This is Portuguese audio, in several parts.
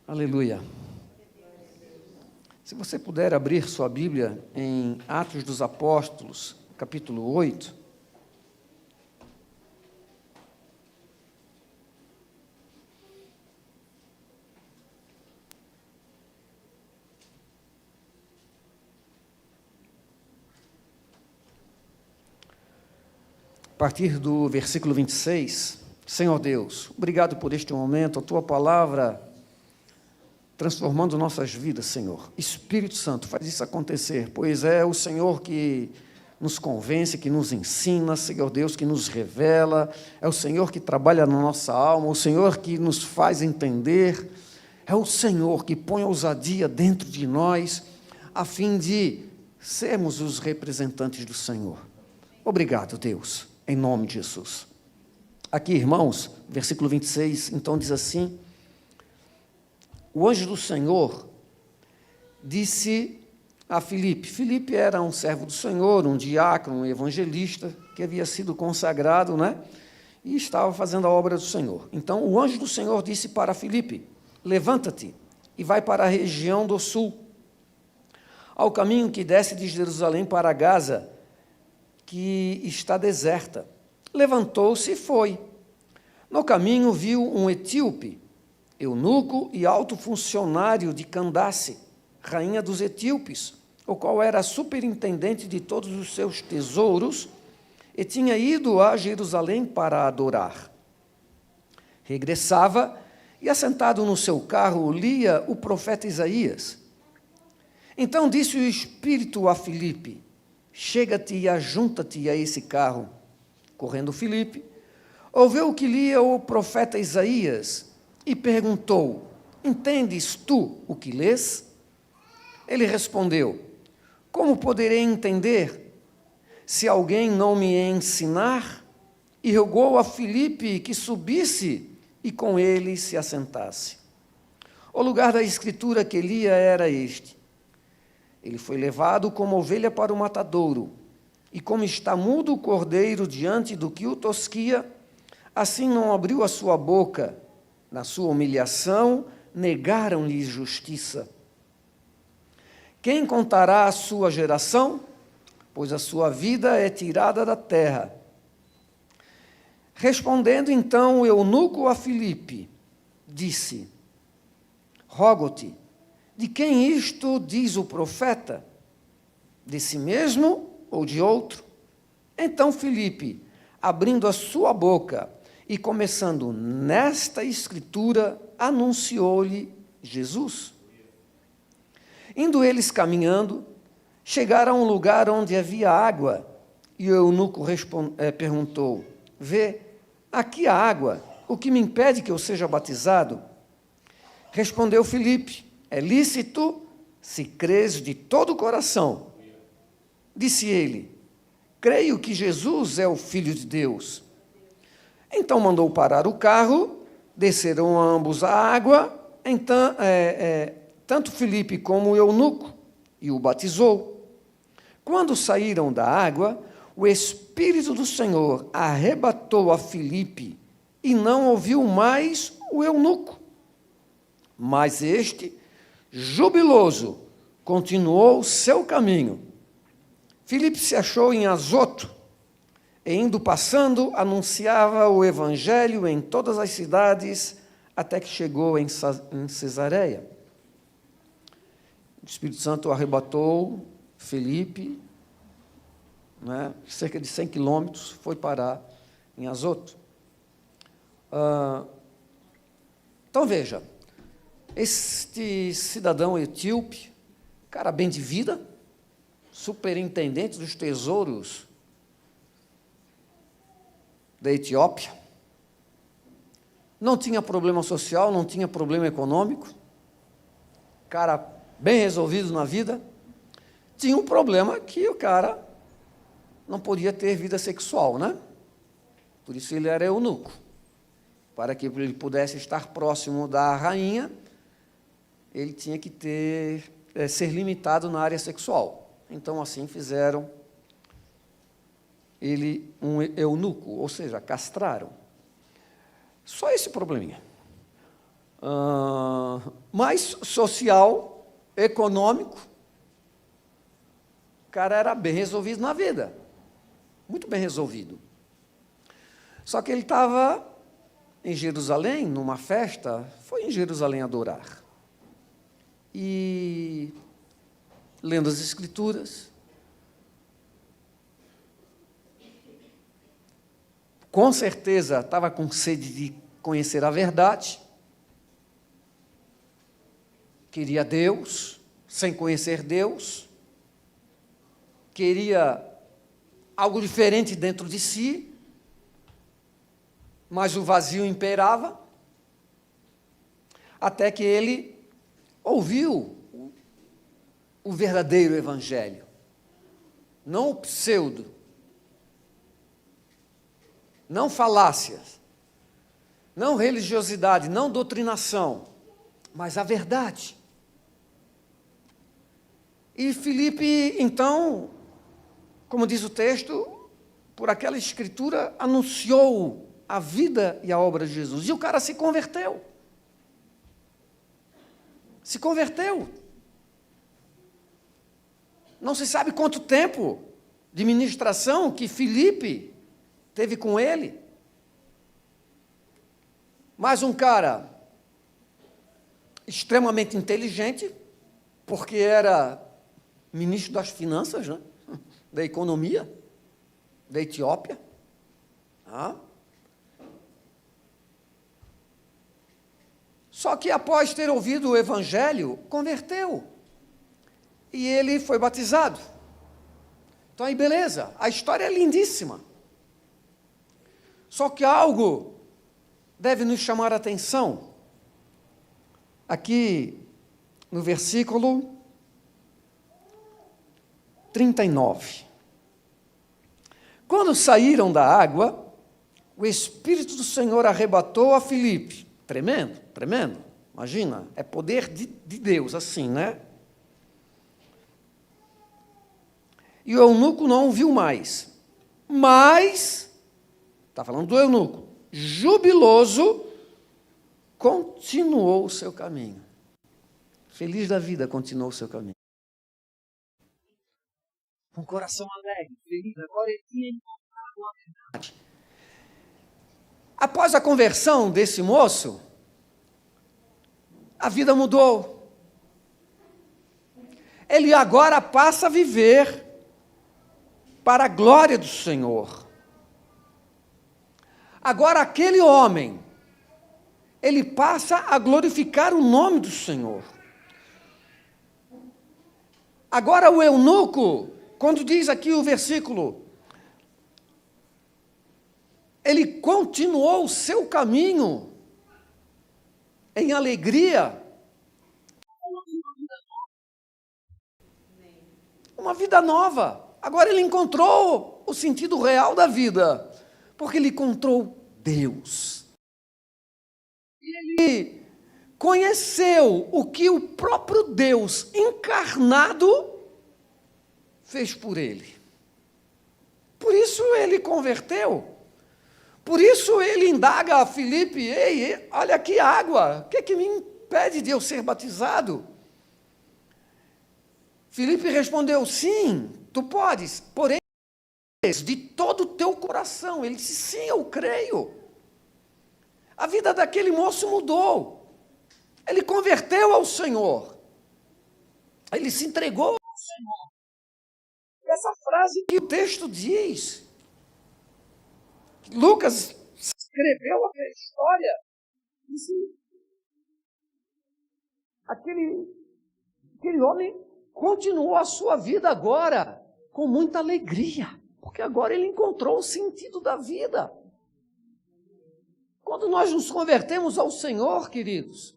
Aleluia. Se você puder abrir sua Bíblia em Atos dos Apóstolos, capítulo 8. A partir do versículo 26, Senhor Deus, obrigado por este momento, a Tua palavra transformando nossas vidas, Senhor. Espírito Santo, faz isso acontecer, pois é o Senhor que nos convence, que nos ensina, Senhor Deus, que nos revela, é o Senhor que trabalha na nossa alma, o Senhor que nos faz entender, é o Senhor que põe ousadia dentro de nós, a fim de sermos os representantes do Senhor. Obrigado, Deus, em nome de Jesus. Aqui, irmãos, versículo 26, então diz assim: o anjo do Senhor disse a Filipe. Filipe era um servo do Senhor, um diácono, um evangelista, que havia sido consagrado, né? E estava fazendo a obra do Senhor. Então, o anjo do Senhor disse para Filipe: levanta-te e vai para a região do sul, ao caminho que desce de Jerusalém para Gaza, que está deserta. Levantou-se e foi. No caminho viu um etíope, eunuco e alto funcionário de Candace, rainha dos etíopes, o qual era superintendente de todos os seus tesouros, e tinha ido a Jerusalém para adorar. Regressava e, assentado no seu carro, lia o profeta Isaías. Então disse o Espírito a Filipe: chega-te e ajunta-te a esse carro. Correndo Filipe, ouviu o que lia o profeta Isaías e perguntou: entendes tu o que lês? Ele respondeu: como poderei entender se alguém não me ensinar? E rogou a Filipe que subisse e com ele se assentasse. O lugar da escritura que lia era este: ele foi levado como ovelha para o matadouro, e como está mudo o cordeiro diante do que o tosquia, assim não abriu a sua boca. Na sua humilhação, negaram-lhe justiça. Quem contará a sua geração? Pois a sua vida é tirada da terra. Respondendo então o eunuco a Filipe, disse: rogo-te, de quem isto diz o profeta? De si mesmo ou de outro? Então Filipe, abrindo a sua boca e começando nesta escritura, anunciou-lhe Jesus. Indo eles caminhando, chegaram a um lugar onde havia água, e o eunuco perguntou: vê, aqui há água, o que me impede que eu seja batizado? Respondeu Filipe: é lícito, se crês de todo o coração. Disse ele: creio que Jesus é o Filho de Deus. Então mandou parar o carro, desceram ambos à água, então, tanto Filipe como o eunuco, e o batizou. Quando saíram da água, o Espírito do Senhor arrebatou a Filipe, e não ouviu mais o eunuco. Mas este, jubiloso, continuou seu caminho. Filipe se achou em Azoto, e indo passando, anunciava o evangelho em todas as cidades, até que chegou em Cesareia. O Espírito Santo arrebatou Filipe, né, cerca de 100 quilômetros, foi parar em Azoto. Então veja, este cidadão etíope, cara bem de vida, superintendente dos tesouros da Etiópia, não tinha problema social, não tinha problema econômico, cara bem resolvido na vida, tinha um problema que o cara não podia ter vida sexual, né? Por isso ele era eunuco. Para que ele pudesse estar próximo da rainha, ele tinha que ser limitado na área sexual. Então, assim, fizeram ele um eunuco, ou seja, castraram. Só esse probleminha. mais social, econômico. O cara era bem resolvido na vida, muito bem resolvido. Só que ele estava em Jerusalém, numa festa, foi em Jerusalém adorar. E lendo as Escrituras, com certeza estava com sede de conhecer a verdade, queria Deus, sem conhecer Deus, queria algo diferente dentro de si, mas o vazio imperava, até que ele ouviu o verdadeiro evangelho, não o pseudo, não falácias, não religiosidade, não doutrinação, mas a verdade. E Filipe, então, como diz o texto, por aquela escritura, anunciou a vida e a obra de Jesus. E o cara se converteu. Se converteu. Não se sabe quanto tempo de ministração que Filipe teve com ele. Mas um cara extremamente inteligente, porque era ministro das finanças, né? Da economia, da Etiópia. Só que após ter ouvido o evangelho, converteu. E ele foi batizado. Então aí beleza, a história é lindíssima. Só que algo deve nos chamar a atenção. Aqui no versículo 39. Quando saíram da água, o Espírito do Senhor arrebatou a Filipe. Tremendo, tremendo. Imagina, é poder de Deus, assim, né? E o eunuco não o viu mais. Mas, está falando do eunuco, jubiloso, continuou o seu caminho. Feliz da vida, continuou o seu caminho. Com o coração alegre, feliz. Agora ele tinha encontrado a verdade. Após a conversão desse moço, a vida mudou. Ele agora passa a viver para a glória do Senhor. Agora aquele homem, ele passa a glorificar o nome do Senhor. Agora o eunuco, quando diz aqui o versículo, ele continuou o seu caminho em alegria. Uma vida nova. Agora ele encontrou o sentido real da vida, porque ele encontrou Deus. E ele conheceu o que o próprio Deus encarnado fez por ele. Por isso ele converteu. Por isso ele indaga a Filipe: ei, olha aqui a água, o que é que me impede de eu ser batizado? Filipe respondeu: sim, tu podes, porém, de todo o teu coração. Ele disse: sim, eu creio. A vida daquele moço mudou. Ele converteu ao Senhor. Ele se entregou ao Senhor. Essa frase que o texto diz, Lucas escreveu aquela história, disse, aquele homem continuou a sua vida agora com muita alegria, porque agora ele encontrou o sentido da vida. Quando nós nos convertemos ao Senhor, queridos,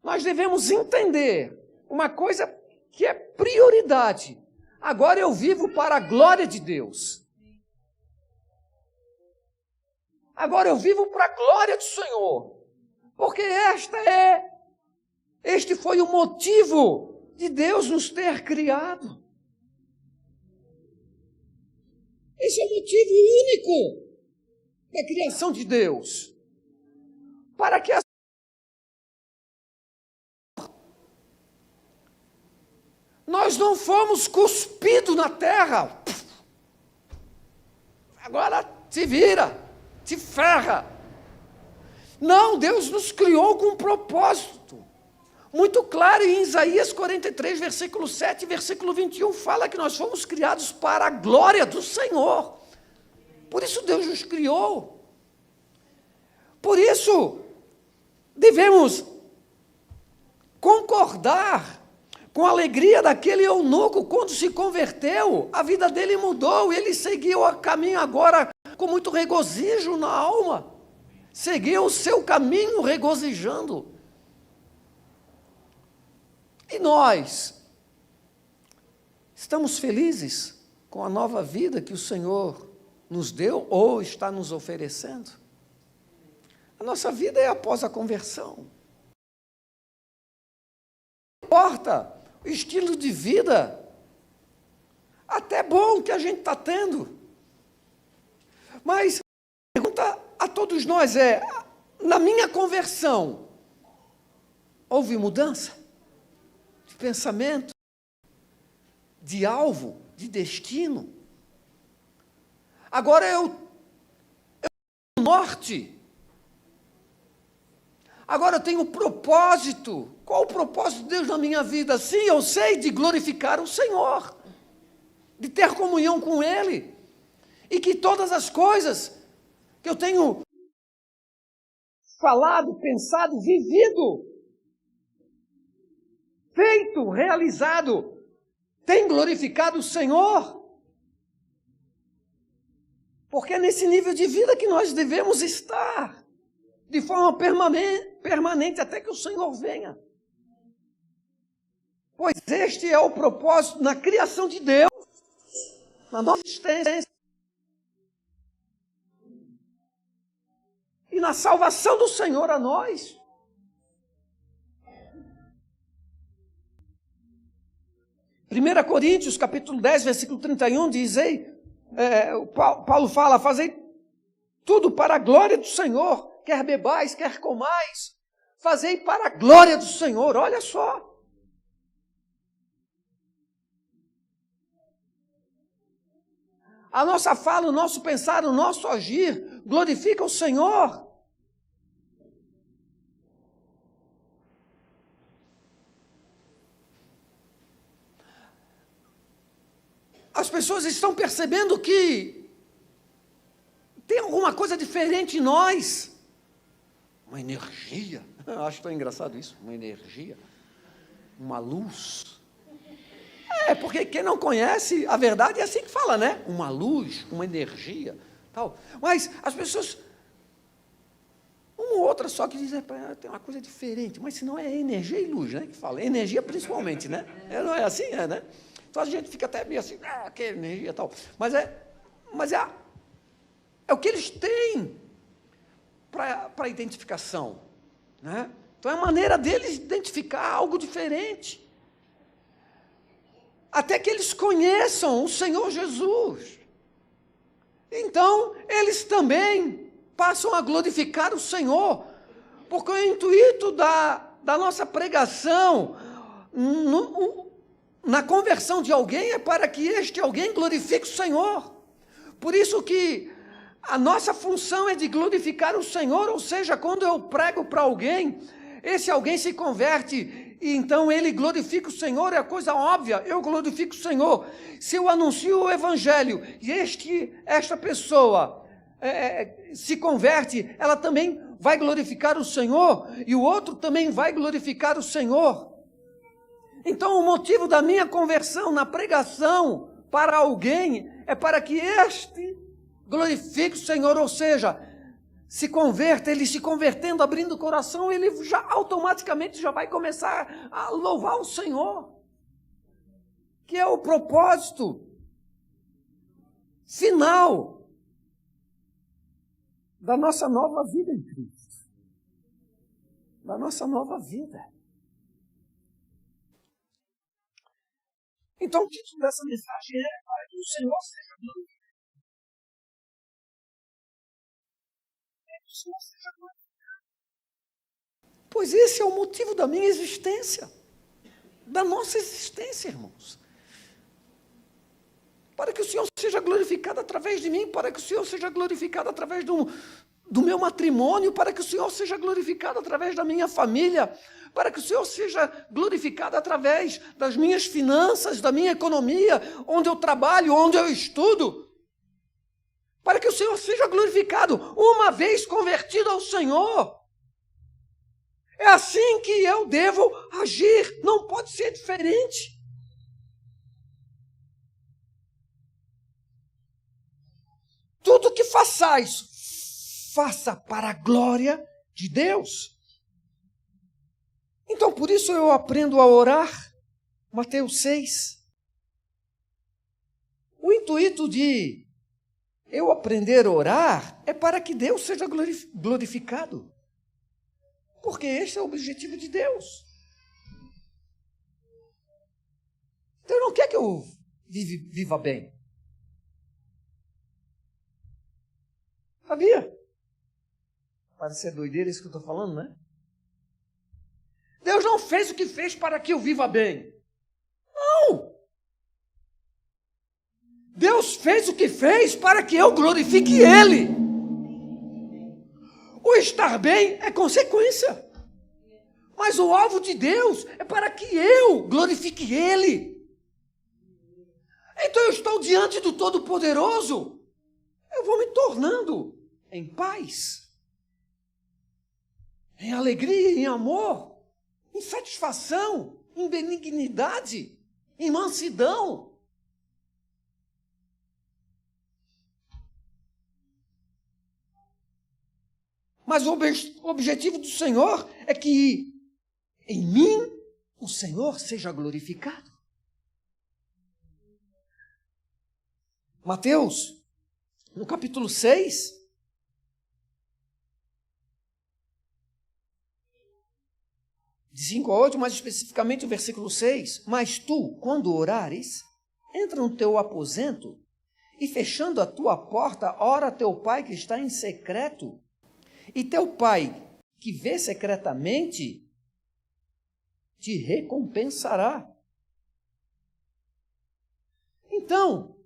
nós devemos entender uma coisa que é prioridade. Agora eu vivo para a glória de Deus. Agora eu vivo para a glória do Senhor, porque este foi o motivo de Deus nos ter criado. Esse é o motivo único da criação de Deus, para que Nós não fomos cuspidos na terra. Agora te vira, te ferra. Não, Deus nos criou com um propósito. Muito claro, em Isaías 43, versículo 7 e versículo 21, fala que nós fomos criados para a glória do Senhor. Por isso Deus nos criou. Por isso, devemos concordar com a alegria daquele eunuco quando se converteu. A vida dele mudou, ele seguiu o caminho agora com muito regozijo na alma. Seguiu o seu caminho regozijando. E nós estamos felizes com a nova vida que o Senhor nos deu ou está nos oferecendo? A nossa vida é após a conversão. Não importa o estilo de vida, até bom que a gente está tendo. Mas a pergunta a todos nós é, na minha conversão, houve mudança? De pensamento, de alvo, de destino. Agora eu tenho norte. Agora eu tenho propósito. Qual o propósito de Deus na minha vida? Sim, eu sei, de glorificar o Senhor, de ter comunhão com Ele, e que todas as coisas que eu tenho falado, pensado, vivido, feito, realizado, tem glorificado o Senhor. Porque é nesse nível de vida que nós devemos estar, de forma permanente, até que o Senhor venha. Pois este é o propósito na criação de Deus, na nossa existência, e na salvação do Senhor a nós. Primeira Coríntios, capítulo 10, versículo 31, diz aí, Paulo fala, fazei tudo para a glória do Senhor, quer bebais, quer comais, fazei para a glória do Senhor, olha só. A nossa fala, o nosso pensar, o nosso agir, glorifica o Senhor. As pessoas estão percebendo que tem alguma coisa diferente em nós. Uma energia. Eu acho tão engraçado isso. Uma energia. Uma luz. Porque quem não conhece a verdade é assim que fala, né? Uma luz, uma energia. Tal. Mas as pessoas... Uma ou outra só que diz, tem uma coisa diferente. Mas se não é energia e luz, né? Que fala. Energia principalmente, né? Não é assim, né? Então a gente fica até meio assim, que energia e tal. Mas é o que eles têm para identificação. Né? Então é a maneira deles identificar algo diferente. Até que eles conheçam o Senhor Jesus. Então, eles também passam a glorificar o Senhor. Porque o intuito da nossa pregação, na conversão de alguém, é para que este alguém glorifique o Senhor. Por isso que a nossa função é de glorificar o Senhor, ou seja, quando eu prego para alguém, esse alguém se converte, e então ele glorifica o Senhor, é a coisa óbvia, eu glorifico o Senhor. Se eu anuncio o Evangelho, e esta pessoa se converte, ela também vai glorificar o Senhor, e o outro também vai glorificar o Senhor. Então, o motivo da minha conversão na pregação para alguém é para que este glorifique o Senhor, ou seja, se converta, ele se convertendo, abrindo o coração, ele já automaticamente já vai começar a louvar o Senhor, que é o propósito final da nossa nova vida em Cristo, da nossa nova vida. Então, o título dessa mensagem é para que o Senhor seja glorificado. Pois esse é o motivo da minha existência. da nossa existência, irmãos. Para que o Senhor seja glorificado através de mim, para que o Senhor seja glorificado através do meu matrimônio, para que o Senhor seja glorificado através da minha família, para que o Senhor seja glorificado através das minhas finanças, da minha economia, onde eu trabalho, onde eu estudo, para que o Senhor seja glorificado, uma vez convertido ao Senhor. É assim que eu devo agir, não pode ser diferente. Tudo que façais, faça para a glória de Deus. Então, por isso eu aprendo a orar. Mateus 6. O intuito de eu aprender a orar é para que Deus seja glorificado. Porque este é o objetivo de Deus. Deus não quer que eu viva bem. Sabia? Parece ser doideira isso que eu estou falando, né? Deus não fez o que fez para que eu viva bem. Não! Deus fez o que fez para que eu glorifique Ele. O estar bem é consequência. Mas o alvo de Deus é para que eu glorifique Ele. Então eu estou diante do Todo-Poderoso. Eu vou me tornando em paz, em alegria, em amor, em satisfação, em benignidade, em mansidão. Mas o objetivo do Senhor é que em mim o Senhor seja glorificado. Mateus, no capítulo 6, de 5 a 8, mais especificamente o versículo 6, mas tu, quando orares, entra no teu aposento e fechando a tua porta, ora a teu pai que está em secreto, e teu pai que vê secretamente te recompensará. Então,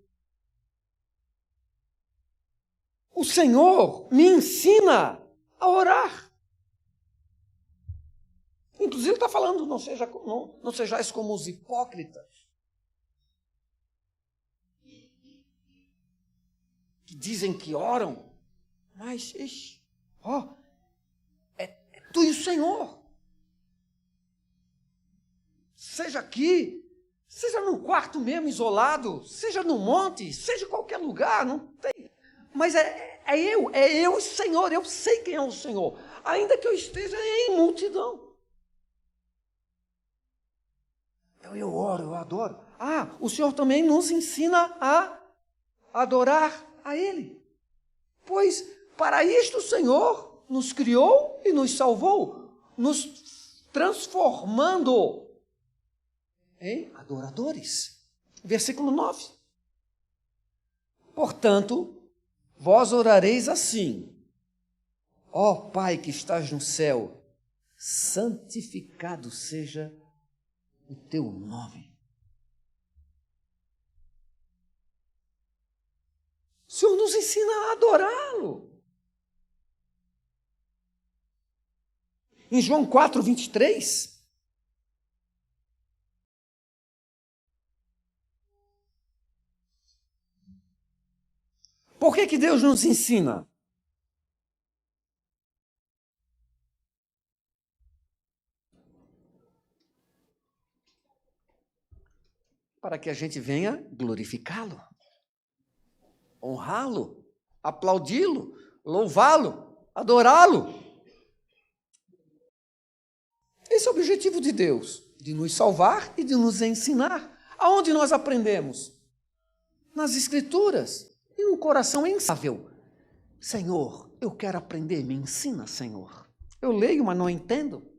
o Senhor me ensina a orar. Inclusive ele está falando, não sejais como os hipócritas, que dizem que oram, mas é tu e o Senhor. Seja aqui, seja num quarto mesmo isolado, seja no monte, seja em qualquer lugar, não tem. Mas é eu e o Senhor, eu sei quem é o Senhor, ainda que eu esteja em multidão. Eu oro, eu adoro. O Senhor também nos ensina a adorar a Ele. Pois para isto o Senhor nos criou e nos salvou, nos transformando em adoradores. Versículo 9. Portanto, vós orareis assim: ó Pai que estás no céu, santificado seja o teu nome. O Senhor nos ensina a adorá-lo. Em João 4, 23, por que Deus nos ensina? Para que a gente venha glorificá-lo, honrá-lo, aplaudi-lo, louvá-lo, adorá-lo. Esse é o objetivo de Deus, de nos salvar e de nos ensinar. Aonde nós aprendemos? Nas Escrituras e no coração insável. Senhor, eu quero aprender, me ensina, Senhor. Eu leio, mas não entendo.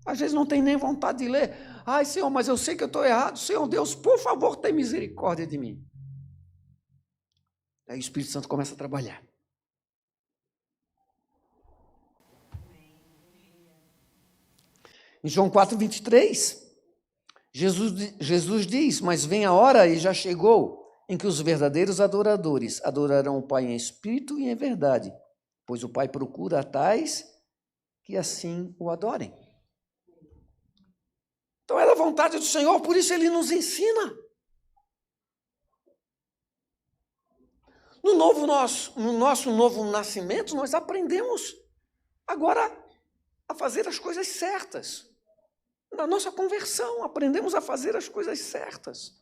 Às vezes não tenho nem vontade de ler. Ai, Senhor, mas eu sei que eu estou errado. Senhor Deus, por favor, tenha misericórdia de mim. Aí o Espírito Santo começa a trabalhar. Em João 4, 23, Jesus diz, mas vem a hora e já chegou, em que os verdadeiros adoradores adorarão o Pai em espírito e em verdade, pois o Pai procura tais que assim o adorem. Então é a vontade do Senhor, por isso Ele nos ensina. No nosso novo nascimento, nós aprendemos agora a fazer as coisas certas. Na nossa conversão, aprendemos a fazer as coisas certas.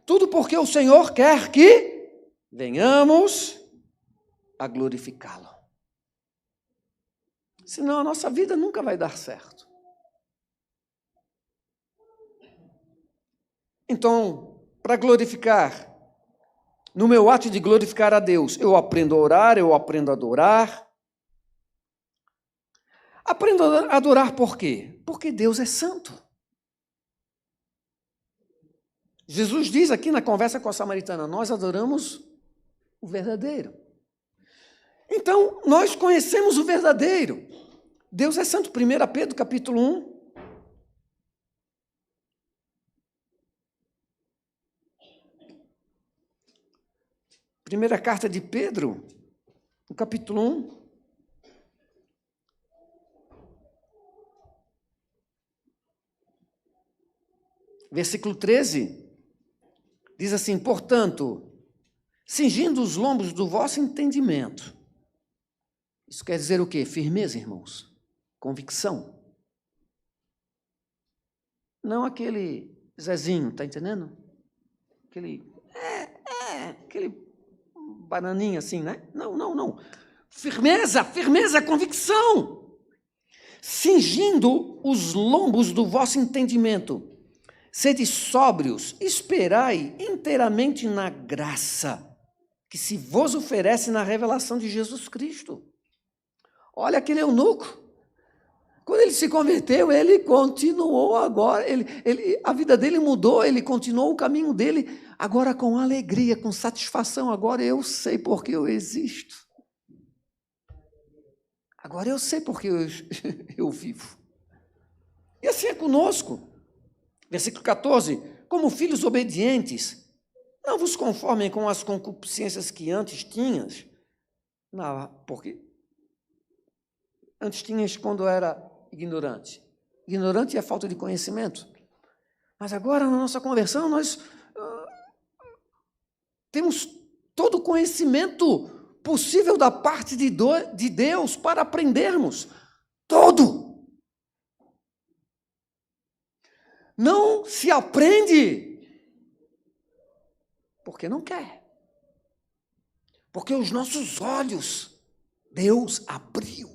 Tudo porque o Senhor quer que venhamos a glorificá-lo. Senão a nossa vida nunca vai dar certo. Então, para glorificar, no meu ato de glorificar a Deus, eu aprendo a orar, eu aprendo a adorar. Aprendo a adorar por quê? Porque Deus é santo. Jesus diz aqui na conversa com a samaritana, nós adoramos o verdadeiro. Então, nós conhecemos o verdadeiro. Deus é santo. 1 Pedro, capítulo 1. Primeira carta de Pedro, no capítulo 1. Versículo 13, diz assim, portanto, cingindo os lombos do vosso entendimento. Isso quer dizer o quê? Firmeza, irmãos. Convicção. Não aquele Zezinho, tá entendendo? Aquele bananinha assim, né? Não. Firmeza, convicção. Cingindo os lombos do vosso entendimento. Sede sóbrios, esperai inteiramente na graça que se vos oferece na revelação de Jesus Cristo. Olha aquele eunuco. Quando ele se converteu, ele continuou agora, a vida dele mudou, ele continuou o caminho dele, agora com alegria, com satisfação. Agora eu sei porque eu existo. Agora eu sei porque eu vivo. E assim é conosco. Versículo 14, como filhos obedientes, não vos conformem com as concupiscências que antes tinhas, porque antes tinhas quando era ignorante. Ignorante é falta de conhecimento. Mas agora, na nossa conversão, nós temos todo o conhecimento possível da parte de Deus para aprendermos. Todo. Não se aprende porque não quer. Porque os nossos olhos, Deus abriu.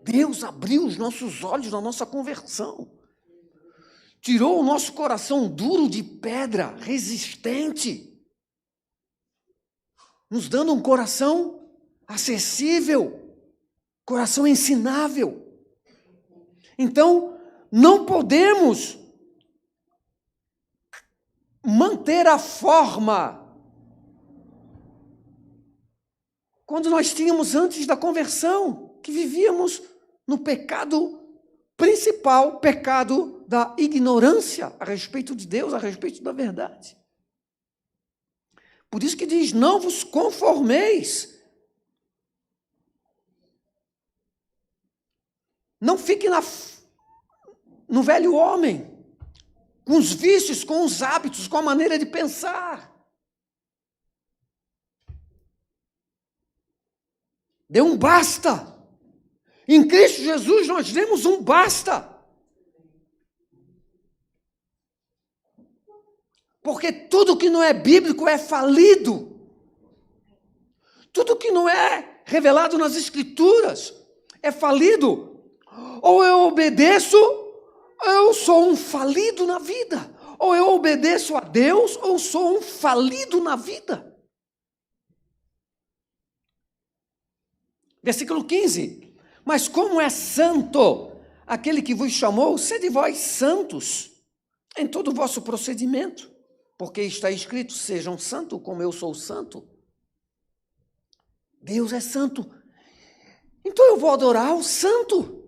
Deus abriu os nossos olhos na nossa conversão. Tirou o nosso coração duro de pedra, resistente, nos dando um coração acessível, coração ensinável. Então, não podemos manter a forma quando nós tínhamos antes da conversão, que vivíamos no pecado principal, pecado da ignorância a respeito de Deus, a respeito da verdade. Por isso que diz, não vos conformeis. Não fique no velho homem, com os vícios, com os hábitos, com a maneira de pensar. Dê um basta. Em Cristo Jesus nós demos um basta. Porque tudo que não é bíblico é falido. Tudo que não é revelado nas Escrituras é falido. Ou eu obedeço, eu sou um falido na vida. Ou eu obedeço a Deus, ou sou um falido na vida. Versículo 15. Mas como é santo aquele que vos chamou, sede vós santos em todo o vosso procedimento. Porque está escrito, sejam santos como eu sou santo. Deus é santo. Então eu vou adorar o santo.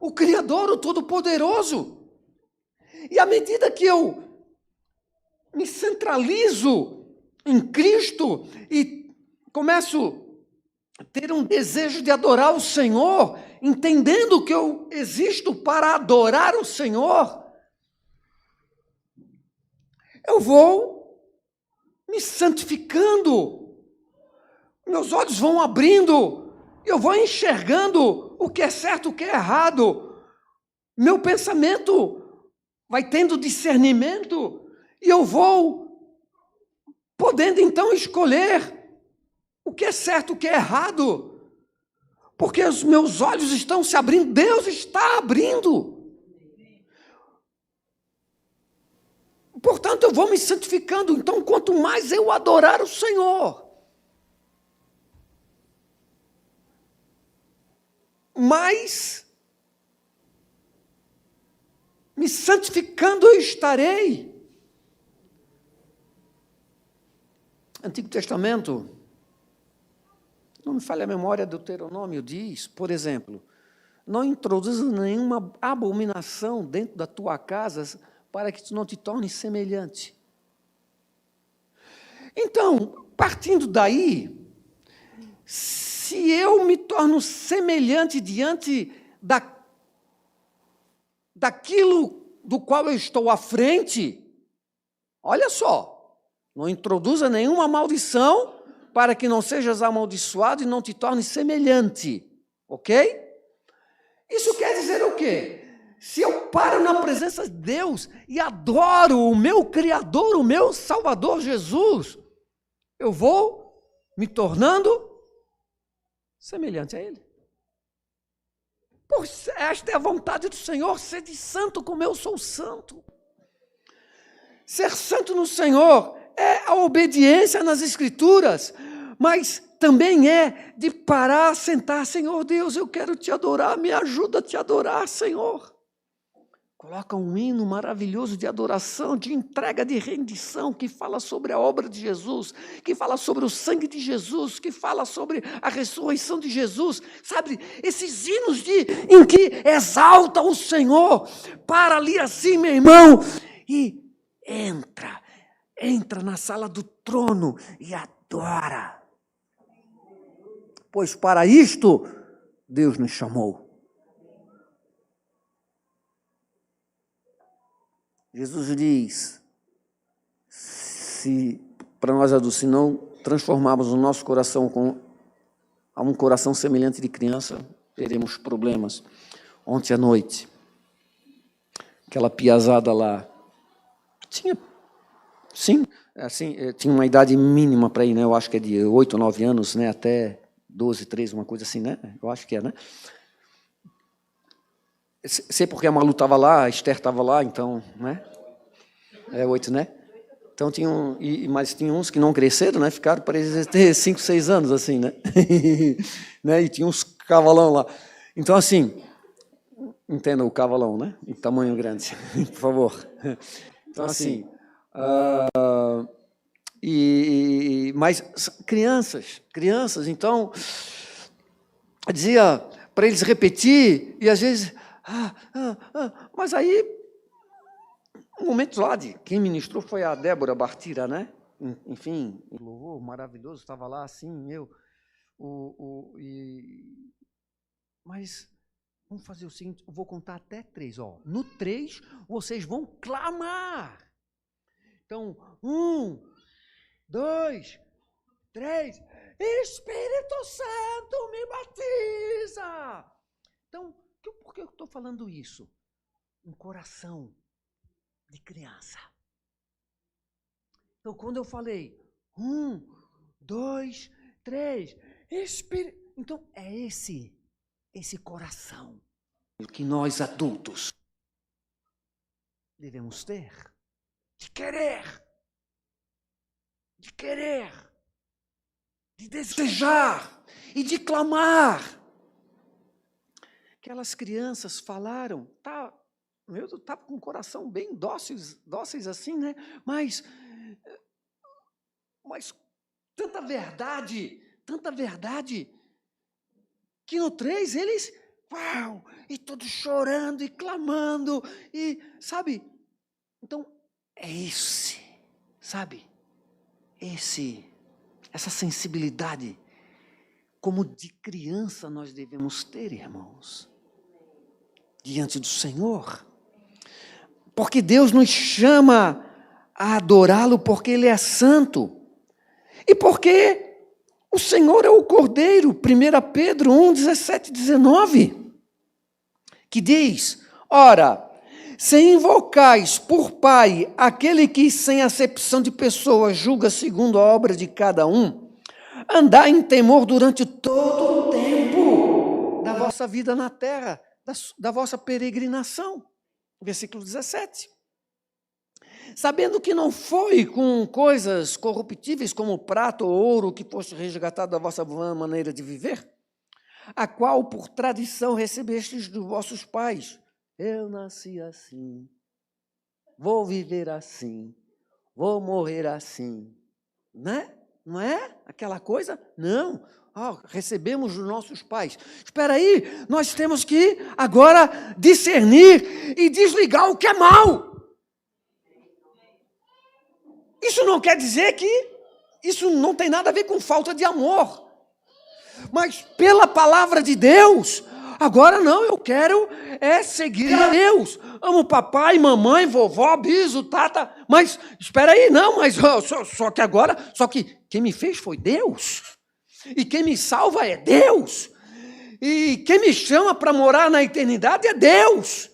o Criador, o Todo-Poderoso. E à medida que eu me centralizo em Cristo e começo a ter um desejo de adorar o Senhor, entendendo que eu existo para adorar o Senhor, eu vou me santificando, meus olhos vão abrindo, eu vou enxergando o que é certo, o que é errado, meu pensamento vai tendo discernimento e eu vou podendo então escolher o que é certo, o que é errado, porque os meus olhos estão se abrindo, Deus está abrindo. Portanto, eu vou me santificando. Então, quanto mais eu adorar o Senhor, mais me santificando eu estarei. Antigo Testamento, não me falha a memória, Deuteronômio diz, por exemplo, não introduza nenhuma abominação dentro da tua casa para que tu não te tornes semelhante. Então, partindo daí, se eu me torno semelhante diante daquilo do qual eu estou à frente, olha só, não introduza nenhuma maldição para que não sejas amaldiçoado e não te tornes semelhante, ok? Isso quer dizer o quê? Se eu paro na presença de Deus e adoro o meu Criador, o meu Salvador Jesus, eu vou me tornando semelhante a Ele. Pois esta é a vontade do Senhor, ser de santo como eu sou santo. Ser santo no Senhor é a obediência nas Escrituras, mas também é de parar, sentar, Senhor Deus, eu quero te adorar, me ajuda a te adorar, Senhor. Coloca um hino maravilhoso de adoração, de entrega, de rendição, que fala sobre a obra de Jesus, que fala sobre o sangue de Jesus, que fala sobre a ressurreição de Jesus, sabe? Esses hinos em que exalta o Senhor, para ali assim, meu irmão, e entra na sala do trono e adora. Pois para isto Deus nos chamou. Jesus diz, para nós adultos, se não transformarmos o nosso coração a um coração semelhante de criança, teremos problemas. Ontem à noite, aquela piazada lá, tinha uma idade mínima para ir, né? Eu acho que é de 8, 9 anos, né? Até 12, 13, uma coisa assim, né? Eu acho que é, né? Sei porque a Malu estava lá, a Esther estava lá, então, né? É 8, né? Então, mas tinha uns que não cresceram, né? Ficaram, parecia ter 5, 6 anos, assim, né? Né? E tinha uns cavalão lá. Então, assim, entenda o cavalão, né? Em tamanho grande, por favor. Então, assim, mas crianças, então, dizia para eles repetir, e às vezes, mas aí, um momento lá quem ministrou foi a Débora Bartira, né? Enfim, um louvor maravilhoso, estava lá assim, mas vamos fazer o seguinte, eu vou contar até 3, ó. No 3, vocês vão clamar. Então, 1, 2, 3, Espírito Santo me batiza. Então, por que eu estou falando isso? Um coração de criança. Então, quando eu falei 1, 2, 3, Espírito. Então, é esse coração que nós adultos devemos ter. De querer, de desejar e de clamar. Aquelas crianças falaram, eu estava com o coração bem dóceis assim, né? Mas tanta verdade, que no 3 eles, e todos chorando e clamando, e, sabe? Então, é esse, sabe? Essa sensibilidade, como de criança nós devemos ter, irmãos, diante do Senhor. Porque Deus nos chama a adorá-lo porque Ele é santo. E porque o Senhor é o Cordeiro, 1 Pedro 1, 17 e 19, que diz, ora, se invocais por Pai aquele que, sem acepção de pessoas, julga segundo a obra de cada um, andai em temor durante todo o tempo da vossa vida na terra, da vossa peregrinação. Versículo 17. Sabendo que não foi com coisas corruptíveis como prata ou ouro que foste resgatado da vossa vã maneira de viver, a qual por tradição recebestes dos vossos pais. Eu nasci assim, vou viver assim, vou morrer assim, né? Não é aquela coisa? Não. Recebemos dos nossos pais. Espera aí, nós temos que agora discernir e desligar o que é mal. Isso não quer dizer que isso não tem nada a ver com falta de amor. Mas pela palavra de Deus, agora não, eu quero seguir a Deus. Amo papai, mamãe, vovó, biso, tata. Mas espera aí, não, mas só que quem me fez foi Deus. E quem me salva é Deus. E quem me chama para morar na eternidade é Deus.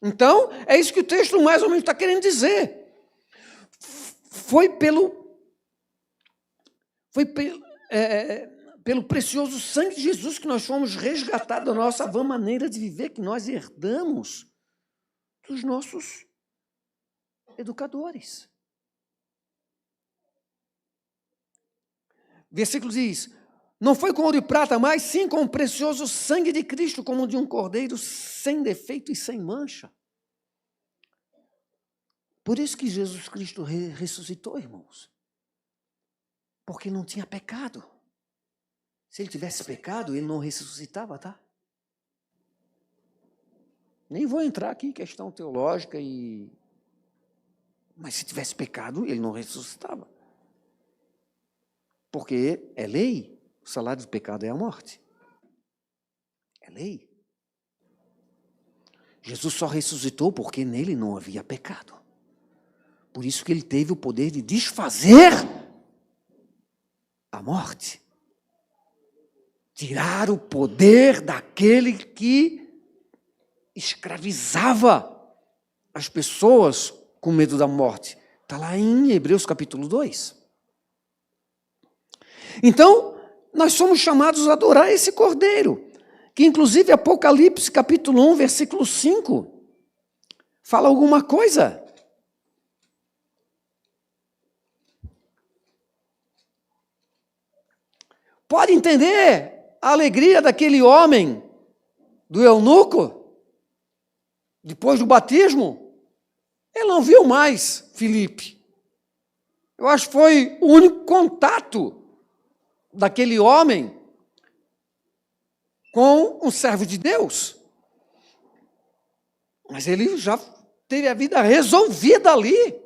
Então, é isso que o texto mais ou menos está querendo dizer. Foi pelo precioso sangue de Jesus que nós fomos resgatados da nossa vã maneira de viver, que nós herdamos dos nossos educadores. Versículo diz, não foi com ouro e prata, mas sim com o precioso sangue de Cristo, como de um cordeiro sem defeito e sem mancha. Por isso que Jesus Cristo ressuscitou, irmãos. Porque ele não tinha pecado. Se ele tivesse pecado, ele não ressuscitava, tá? Nem vou entrar aqui em questão teológica, mas se tivesse pecado, ele não ressuscitava. Porque é lei, o salário do pecado é a morte. É lei. Jesus só ressuscitou porque nele não havia pecado. Por isso que ele teve o poder de desfazer a morte. Tirar o poder daquele que escravizava as pessoas com medo da morte. Está lá em Hebreus capítulo 2. Então, nós somos chamados a adorar esse Cordeiro, que inclusive Apocalipse capítulo 1, versículo 5, fala alguma coisa. Pode entender a alegria daquele homem, do eunuco, depois do batismo? Ele não viu mais Filipe. Eu acho que foi o único contato daquele homem com um servo de Deus. Mas ele já teve a vida resolvida ali.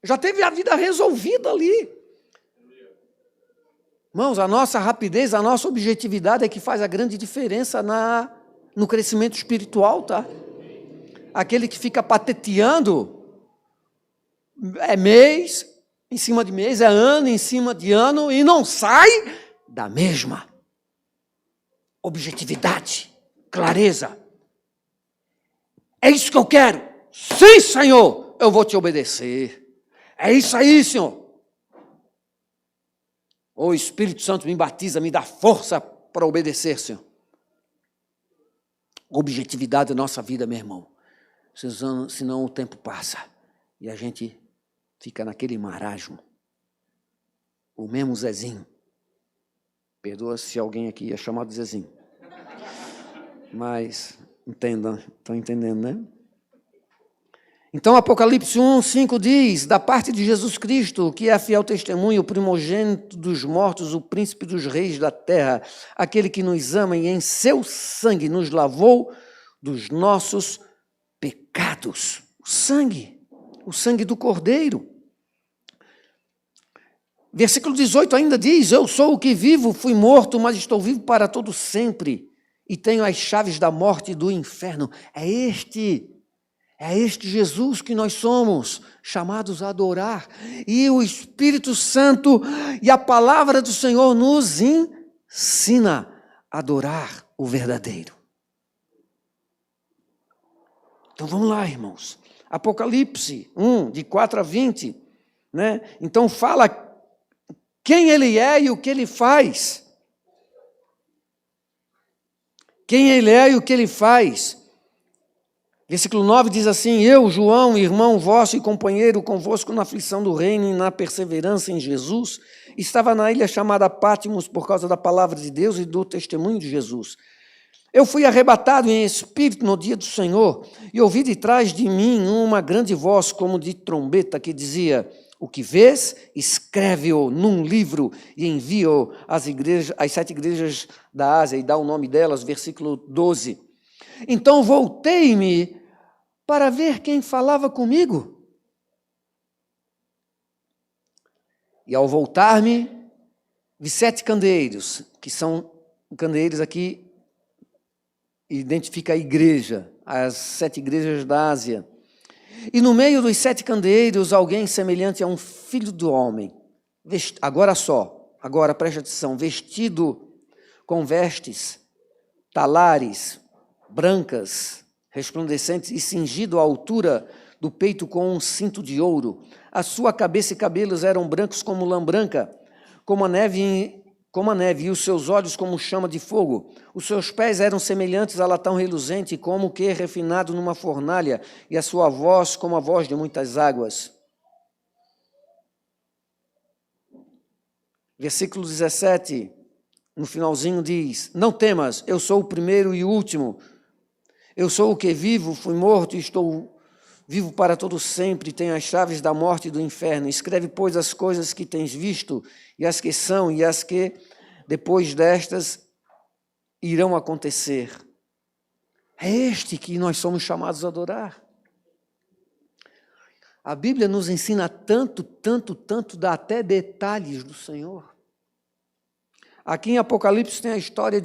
Já teve a vida resolvida ali. Irmãos, a nossa rapidez, a nossa objetividade é que faz a grande diferença no crescimento espiritual, tá? Aquele que fica pateteando é mês em cima de mês, é ano em cima de ano e não sai da mesma. Objetividade, clareza. É isso que eu quero. Sim, Senhor, eu vou te obedecer. É isso aí, Senhor. O Espírito Santo me batiza, me dá força para obedecer, Senhor. Objetividade da nossa vida, meu irmão. Senão o tempo passa e a gente fica naquele marasmo. O mesmo Zezinho. Perdoa se alguém aqui é chamado de Zezinho. Mas, entendam, estão entendendo, né? Então, Apocalipse 1, 5 diz, da parte de Jesus Cristo, que é a fiel testemunha, o primogênito dos mortos, o príncipe dos reis da terra, aquele que nos ama e em seu sangue nos lavou dos nossos pecados. O sangue do Cordeiro. Versículo 18 ainda diz: eu sou o que vivo, fui morto, mas estou vivo para todo sempre, e tenho as chaves da morte e do inferno. É este Jesus que nós somos chamados a adorar. E o Espírito Santo e a palavra do Senhor nos ensina a adorar o verdadeiro. Então vamos lá, irmãos. Apocalipse 1, de 4 a 20. Né? Então fala quem ele é e o que ele faz. Quem ele é e o que ele faz. Versículo 9 diz assim: eu, João, irmão vosso e companheiro convosco na aflição do reino e na perseverança em Jesus, estava na ilha chamada Patmos por causa da palavra de Deus e do testemunho de Jesus. Eu fui arrebatado em espírito no dia do Senhor e ouvi de trás de mim uma grande voz como de trombeta que dizia: o que vês, escreve-o num livro e envia-o às 7 igrejas da Ásia, e dá o nome delas, versículo 12. Então voltei-me para ver quem falava comigo. E ao voltar-me, vi 7 candeeiros, que são candeeiros aqui, identifica a igreja, as 7 igrejas da Ásia. E no meio dos 7 candeeiros, alguém semelhante a um filho do homem. Agora preste atenção, vestido com vestes, talares, brancas, resplandecentes, e cingido à altura do peito com um cinto de ouro. A sua cabeça e cabelos eram brancos como lã branca, como a neve, e os seus olhos como chama de fogo. Os seus pés eram semelhantes a latão reluzente, como que refinado numa fornalha, e a sua voz como a voz de muitas águas. Versículo 17, no finalzinho diz: não temas, eu sou o primeiro e o último. Eu sou o que vivo, fui morto e estou vivo para todo sempre, tenho as chaves da morte e do inferno. Escreve, pois, as coisas que tens visto, e as que são, e as que, depois destas, irão acontecer. É este que nós somos chamados a adorar. A Bíblia nos ensina tanto, dá até detalhes do Senhor. Aqui em Apocalipse tem a história,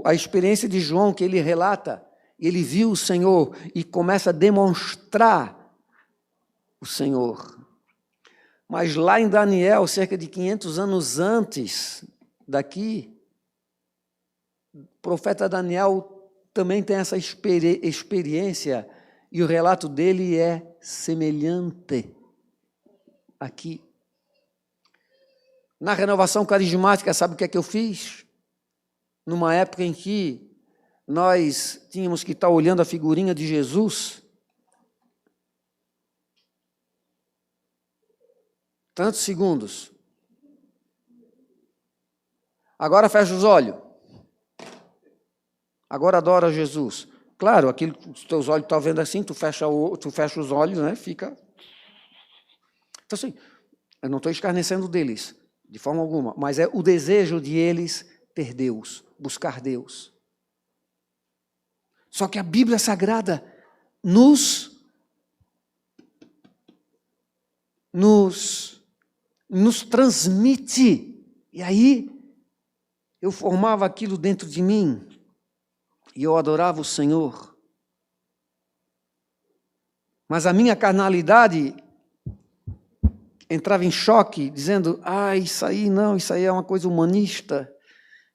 a experiência de João, que ele relata. Ele viu o Senhor e começa a demonstrar o Senhor. Mas lá em Daniel, cerca de 500 anos antes daqui, o profeta Daniel também tem essa experiência, e o relato dele é semelhante aqui. Na renovação carismática, sabe o que é que eu fiz? Numa época em que nós tínhamos que estar olhando a figurinha de Jesus, tantos segundos. Agora fecha os olhos. Agora adora Jesus. Claro, aquilo que os teus olhos estão vendo assim, tu fecha os olhos, né? Fica. Então, assim, eu não estou escarnecendo deles, de forma alguma, mas é o desejo de eles ter Deus, buscar Deus. Só que a Bíblia Sagrada nos transmite. E aí, eu formava aquilo dentro de mim, e eu adorava o Senhor. Mas a minha carnalidade entrava em choque, dizendo: isso aí não, isso aí é uma coisa humanista.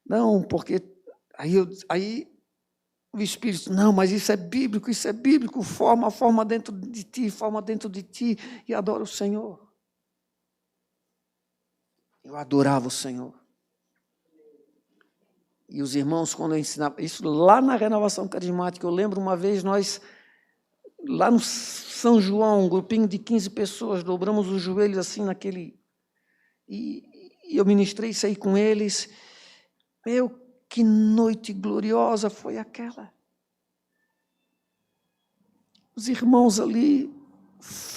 Não, porque aí o Espírito, não, mas isso é bíblico, forma dentro de ti, e adora o Senhor. Eu adorava o Senhor. E os irmãos, quando eu ensinava, isso lá na renovação carismática, eu lembro uma vez nós, lá no São João, um grupinho de 15 pessoas, dobramos os joelhos assim e eu ministrei isso aí com eles. Que noite gloriosa foi aquela. Os irmãos ali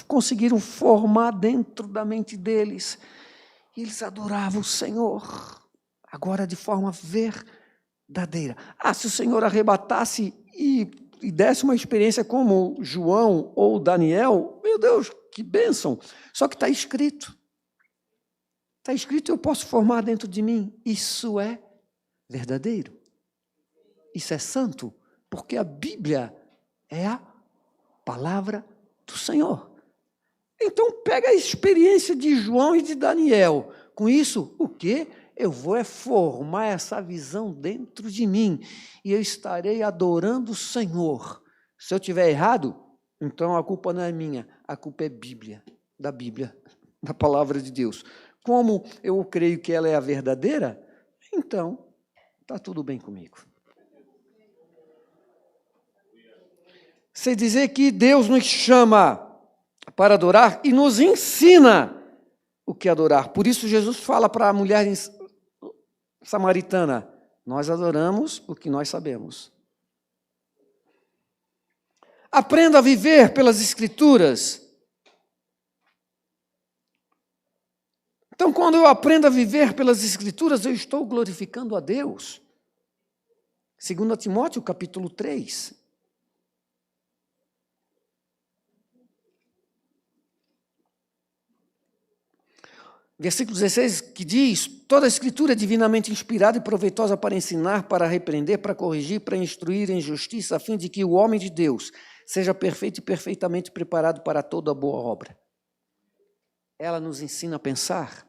conseguiram formar dentro da mente deles, e eles adoravam o Senhor, agora de forma verdadeira. Se o Senhor arrebatasse, e desse uma experiência como João ou Daniel, meu Deus, que bênção. Só que está escrito. Está escrito e eu posso formar dentro de mim. Isso é verdadeiro. Isso é santo, porque a Bíblia é a palavra do Senhor. Então pega a experiência de João e de Daniel. Com isso, o quê? Eu vou formar essa visão dentro de mim e eu estarei adorando o Senhor. Se eu estiver errado, então a culpa não é minha, a culpa é Bíblia, da palavra de Deus. Como eu creio que ela é a verdadeira, então está tudo bem comigo. Sei dizer que Deus nos chama para adorar e nos ensina o que adorar. Por isso Jesus fala para a mulher samaritana, nós adoramos o que nós sabemos. Aprenda a viver pelas Escrituras. Então, quando eu aprendo a viver pelas Escrituras, eu estou glorificando a Deus. 2 Timóteo, capítulo 3. Versículo 16, que diz, toda a Escritura é divinamente inspirada e proveitosa para ensinar, para repreender, para corrigir, para instruir em justiça, a fim de que o homem de Deus seja perfeito e perfeitamente preparado para toda boa obra. Ela nos ensina a pensar.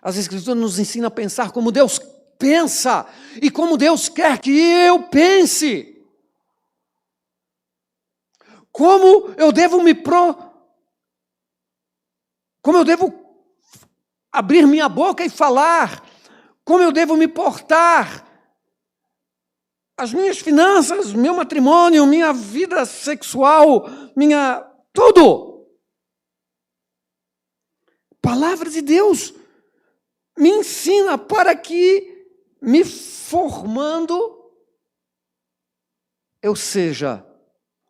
As Escrituras nos ensinam a pensar como Deus pensa e como Deus quer que eu pense. Como eu devo como eu devo abrir minha boca e falar, como eu devo me portar, as minhas finanças, meu matrimônio, minha vida sexual, tudo. A palavra de Deus me ensina para que, me formando, eu seja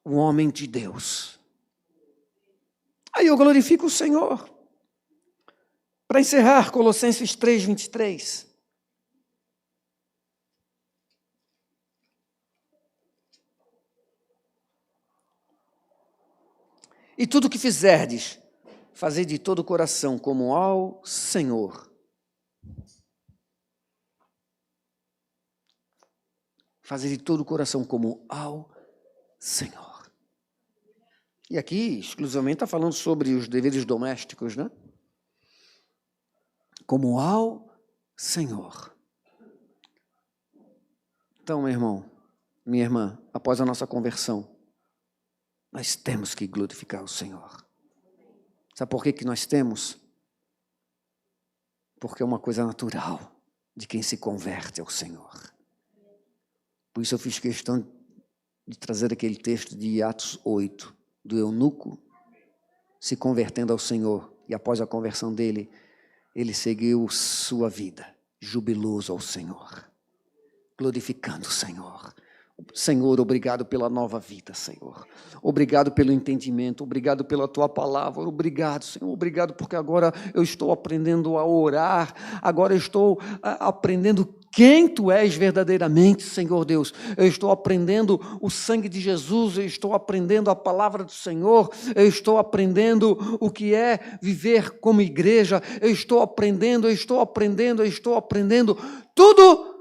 um homem de Deus. Aí eu glorifico o Senhor. Para encerrar, Colossenses 3, 23. E tudo o que fizerdes, fazei de todo o coração, como ao Senhor. Fazei de todo o coração, como ao Senhor. E aqui, exclusivamente, está falando sobre os deveres domésticos, né? Como ao Senhor. Então, meu irmão, minha irmã, após a nossa conversão, nós temos que glorificar o Senhor. Sabe por que nós temos? Porque é uma coisa natural de quem se converte ao Senhor. Por isso eu fiz questão de trazer aquele texto de Atos 8, do eunuco se convertendo ao Senhor. E após a conversão dele, ele seguiu sua vida, jubiloso ao Senhor, glorificando o Senhor. Senhor, obrigado pela nova vida, Senhor. Obrigado pelo entendimento, obrigado pela Tua palavra, obrigado, Senhor, obrigado porque agora eu estou aprendendo a orar, agora eu estou aprendendo quem Tu és verdadeiramente, Senhor Deus. Eu estou aprendendo o sangue de Jesus, eu estou aprendendo a palavra do Senhor, eu estou aprendendo o que é viver como igreja, eu estou aprendendo tudo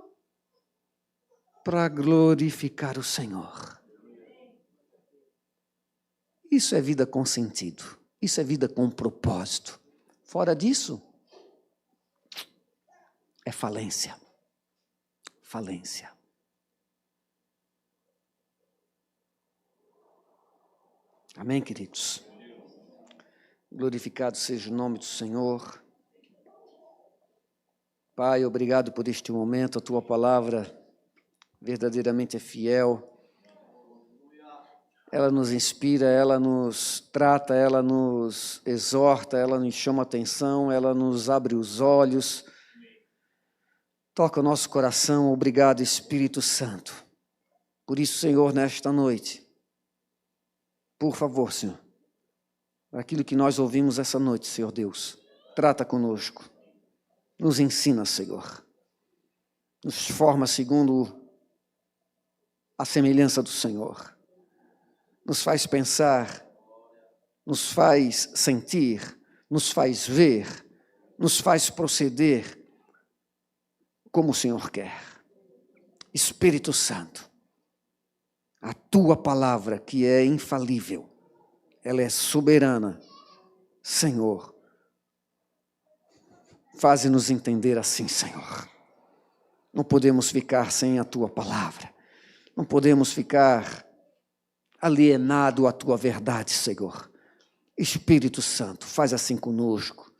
para glorificar o Senhor. Isso é vida com sentido. Isso é vida com propósito. Fora disso, é falência. Falência. Amém, queridos? Glorificado seja o nome do Senhor. Pai, obrigado por este momento. A Tua palavra verdadeiramente é fiel, ela nos inspira, ela nos trata, ela nos exorta, ela nos chama a atenção, ela nos abre os olhos, toca o nosso coração. Obrigado, Espírito Santo. Por isso, Senhor, nesta noite, por favor, Senhor, aquilo que nós ouvimos essa noite, Senhor Deus, trata conosco, nos ensina, Senhor, nos forma segundo a semelhança do Senhor. nos faz pensar, nos faz sentir, nos faz ver, nos faz proceder como o Senhor quer. Espírito Santo, a tua palavra que é infalível, ela é soberana, Senhor, faze-nos entender assim, Senhor. Não podemos ficar sem a tua palavra, não podemos ficar alienado à tua verdade, Senhor. Espírito Santo, faz assim conosco.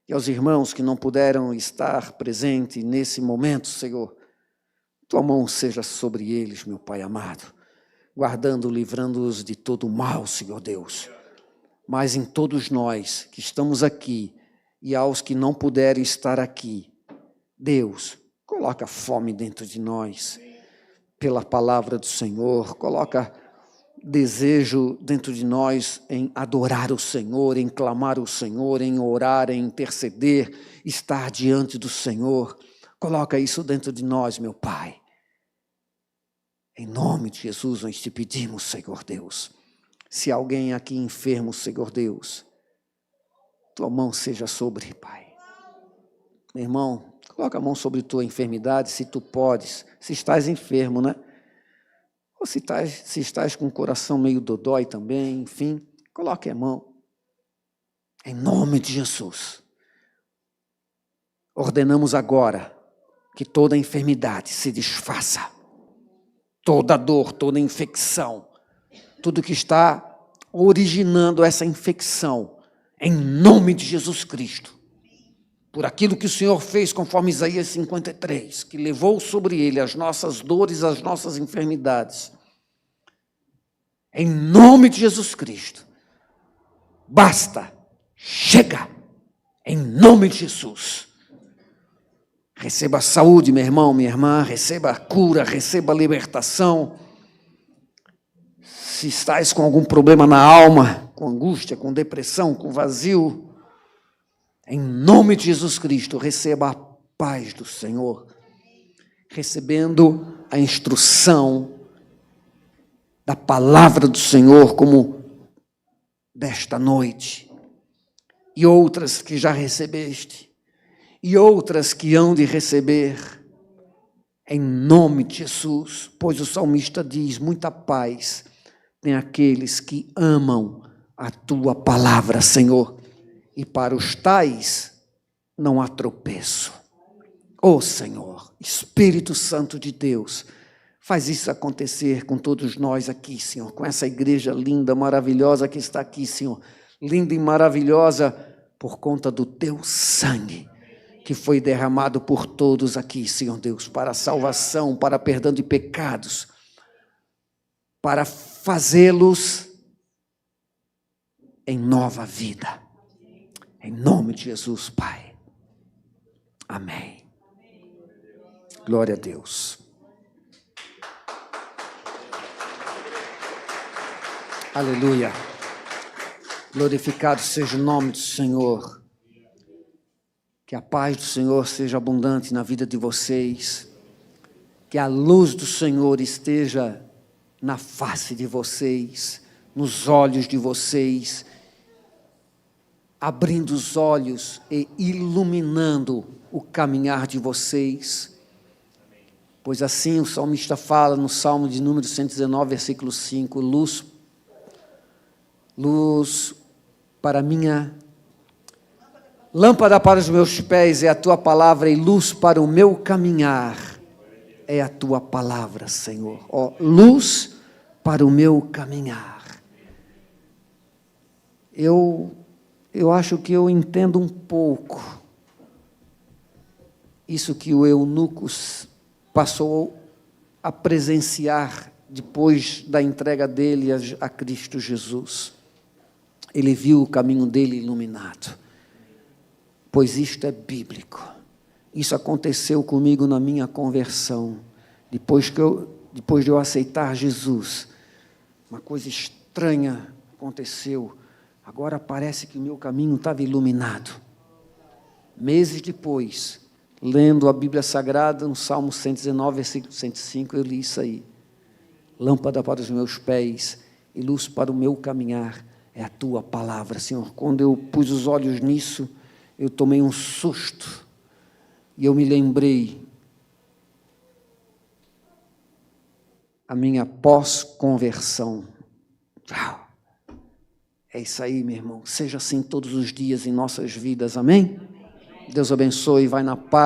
E aos irmãos que não puderam estar presentes nesse momento, Senhor, tua mão seja sobre eles, meu Pai amado, guardando, livrando-os de todo o mal, Senhor Deus. Mas em todos nós que estamos aqui e aos que não puderem estar aqui, Deus, coloca fome dentro de nós, pela palavra do Senhor, coloca desejo dentro de nós em adorar o Senhor, em clamar o Senhor, em orar, em interceder, estar diante do Senhor. Coloca isso dentro de nós, meu Pai. Em nome de Jesus nós te pedimos, Senhor Deus. Se alguém aqui enfermo, Senhor Deus, tua mão seja sobre, Pai. Meu irmão, coloca a mão sobre tua enfermidade, se tu podes, se estás enfermo, né? Ou se estás com o coração meio dodói também, enfim, coloque a mão. Em nome de Jesus. Ordenamos agora que toda enfermidade se desfaça. Toda dor, toda infecção, tudo que está originando essa infecção, em nome de Jesus Cristo, por aquilo que o Senhor fez conforme Isaías 53, que levou sobre ele as nossas dores, as nossas enfermidades. Em nome de Jesus Cristo, basta, chega, em nome de Jesus. Receba a saúde, meu irmão, minha irmã, receba a cura, receba a libertação. Se estás com algum problema na alma, com angústia, com depressão, com vazio, em nome de Jesus Cristo, receba a paz do Senhor, recebendo a instrução da palavra do Senhor, como desta noite, e outras que já recebeste, e outras que hão de receber, em nome de Jesus, pois o salmista diz, muita paz tem aqueles que amam a tua palavra, Senhor, e para os tais não há tropeço. Ó Senhor, Espírito Santo de Deus, faz isso acontecer com todos nós aqui, Senhor, com essa igreja linda, maravilhosa que está aqui, Senhor, linda e maravilhosa por conta do teu sangue, que foi derramado por todos aqui, Senhor Deus, para a salvação, para perdão de pecados, para fazê-los em nova vida. Em nome de Jesus, Pai. Amém. Glória a Deus. Aleluia. Glorificado seja o nome do Senhor. Que a paz do Senhor seja abundante na vida de vocês. Que a luz do Senhor esteja na face de vocês, nos olhos de vocês, abrindo os olhos e iluminando o caminhar de vocês. Pois assim o salmista fala no Salmo de número 119, versículo 5, luz para minha lâmpada para os meus pés é a tua palavra e luz para o meu caminhar é a tua palavra, Senhor. Ó, luz para o meu caminhar. Eu acho que eu entendo um pouco isso que o eunuco passou a presenciar depois da entrega dele a Cristo Jesus. Ele viu o caminho dele iluminado. Pois isto é bíblico. Isso aconteceu comigo na minha conversão. Depois de eu aceitar Jesus, uma coisa estranha aconteceu. Agora parece que o meu caminho estava iluminado. Meses depois, lendo a Bíblia Sagrada, no Salmo 119, versículo 105, eu li isso aí. Lâmpada para os meus pés e luz para o meu caminhar é a tua palavra, Senhor. Quando eu pus os olhos nisso, eu tomei um susto e eu me lembrei a minha pós-conversão. É isso aí, meu irmão. Seja assim todos os dias em nossas vidas, amém? Deus abençoe, vai na paz.